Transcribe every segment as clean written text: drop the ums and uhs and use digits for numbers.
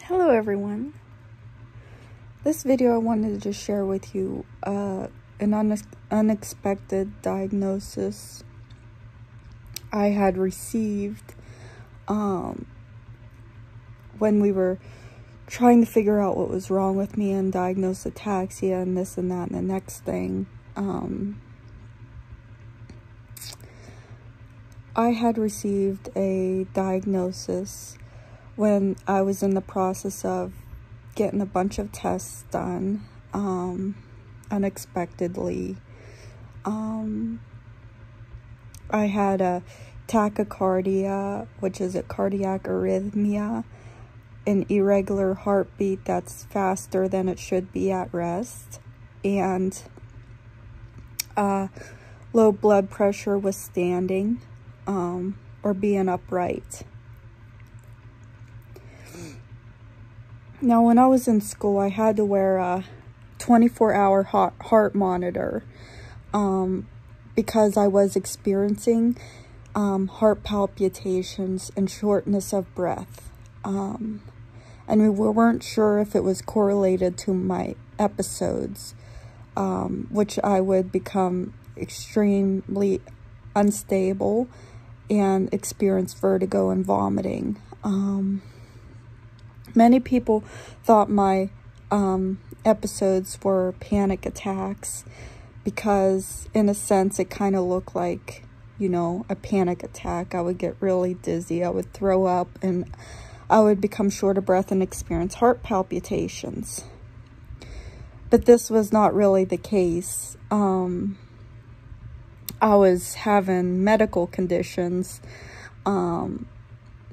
Hello everyone. This video I wanted to just share with you an unexpected diagnosis I had received when we were trying to figure out what was wrong with me and diagnose ataxia and this and that and the next thing. I had received a diagnosis when I was in the process of getting a bunch of tests done, unexpectedly. I had a tachycardia, which is a cardiac arrhythmia, an irregular heartbeat that's faster than it should be at rest, and low blood pressure was standing, or being upright. Now, when I was in school, I had to wear a 24-hour heart monitor because I was experiencing heart palpitations and shortness of breath. And we weren't sure if it was correlated to my episodes, which I would become extremely unstable and experience vertigo and vomiting. Many people thought my episodes were panic attacks because, in a sense, it kind of looked like, a panic attack. I would get really dizzy, I would throw up, and I would become short of breath and experience heart palpitations. But this was not really the case. I was having medical conditions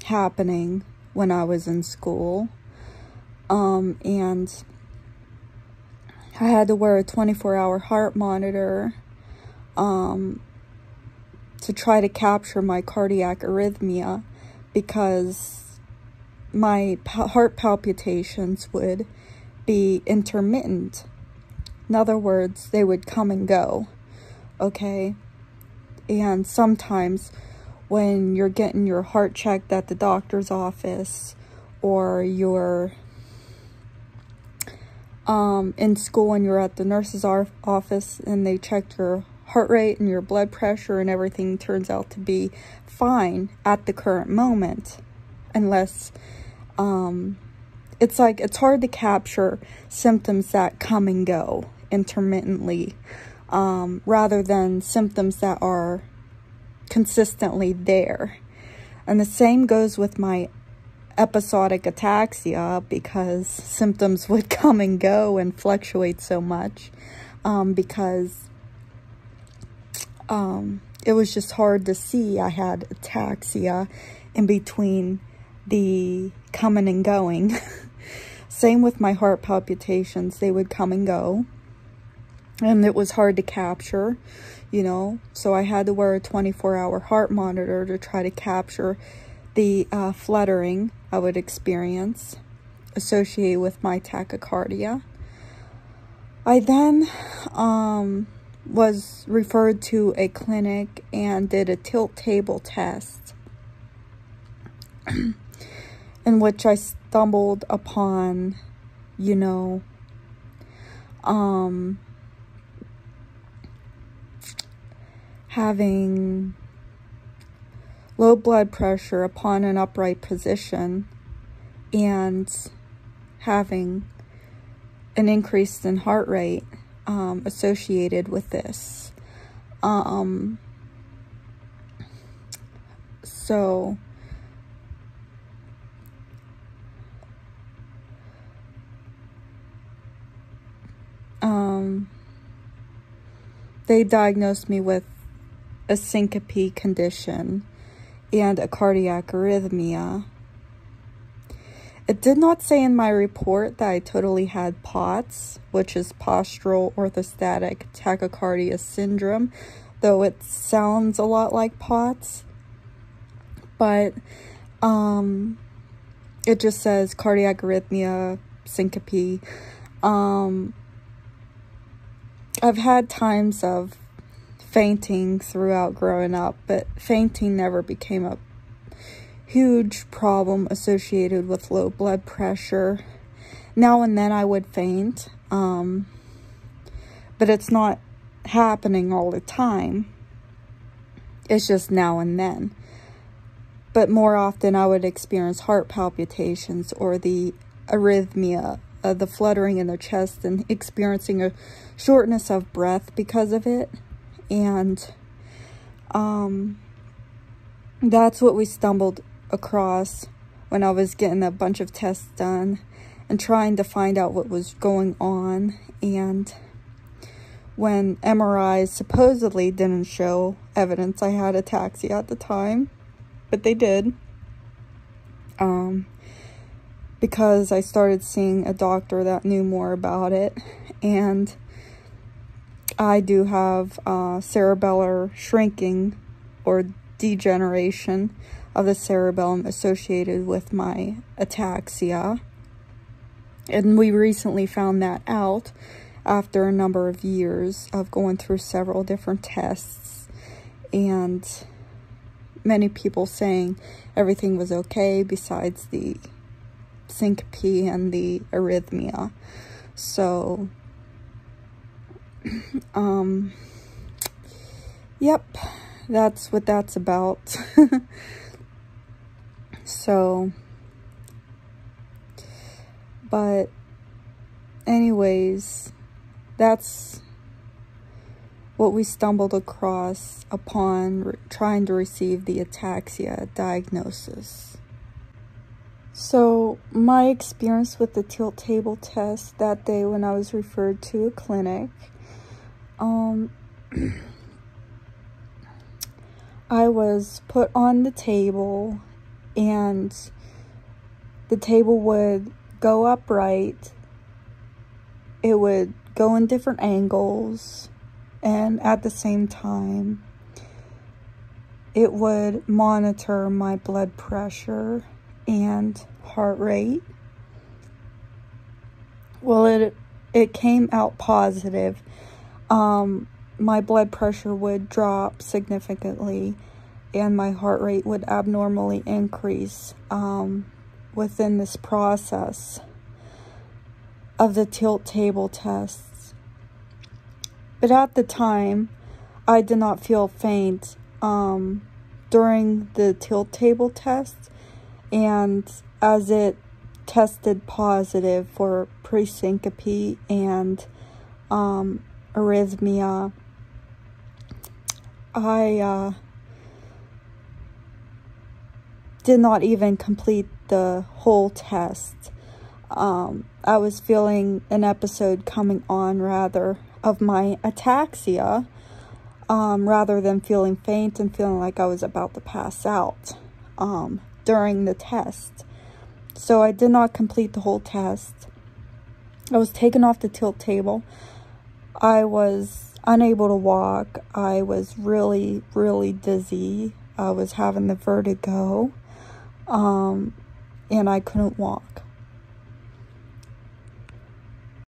happening when I was in school, and I had to wear a 24-hour heart monitor to try to capture my cardiac arrhythmia, because my heart palpitations would be intermittent. In other words, they would come and go, okay? And sometimes when you're getting your heart checked at the doctor's office, or you're in school and you're at the nurse's office and they check your heart rate and your blood pressure and everything turns out to be fine at the current moment, unless it's hard to capture symptoms that come and go intermittently, rather than symptoms that are consistently there. And the same goes with my episodic ataxia, because symptoms would come and go and fluctuate so much, because it was just hard to see I had ataxia in between the coming and going. Same with my heart palpitations, they would come and go, and it was hard to capture, so I had to wear a 24-hour heart monitor to try to capture the fluttering I would experience associated with my tachycardia. I then was referred to a clinic and did a tilt table test, in which I stumbled upon, having low blood pressure upon an upright position and having an increase in heart rate associated with this. So they diagnosed me with a syncope condition and a cardiac arrhythmia. It did not say in my report that I totally had POTS, which is postural orthostatic tachycardia syndrome, though it sounds a lot like POTS. But it just says cardiac arrhythmia, syncope. I've had times of fainting throughout growing up, but fainting never became a huge problem associated with low blood pressure. Now and then I would faint, but it's not happening all the time. It's just now and then. But more often I would experience heart palpitations or the arrhythmia, the fluttering in the chest, and experiencing a shortness of breath because of it. And that's what we stumbled across when I was getting a bunch of tests done and trying to find out what was going on. And when MRIs supposedly didn't show evidence I had ataxia at the time, but they did, because I started seeing a doctor that knew more about it. And I do have cerebellar shrinking or degeneration of the cerebellum associated with my ataxia. And we recently found that out after a number of years of going through several different tests and many people saying everything was okay besides the syncope and the arrhythmia. So yep, that's what that's about. So, but anyways, that's what we stumbled across upon trying to receive the ataxia diagnosis. So my experience with the tilt table test that day when I was referred to a clinic, I was put on the table and the table would go upright. It would go in different angles, and at the same time it would monitor my blood pressure and heart rate. Well, it came out positive. My blood pressure would drop significantly and my heart rate would abnormally increase within this process of the tilt table tests. But at the time, I did not feel faint during the tilt table test, and as it tested positive for presyncope and arrhythmia, I did not even complete the whole test. I was feeling an episode coming on, rather, of my ataxia, rather than feeling faint and feeling like I was about to pass out during the test. So I did not complete the whole test. I was taken off the tilt table. I was unable to walk. I was really, really dizzy. I was having the vertigo, and I couldn't walk.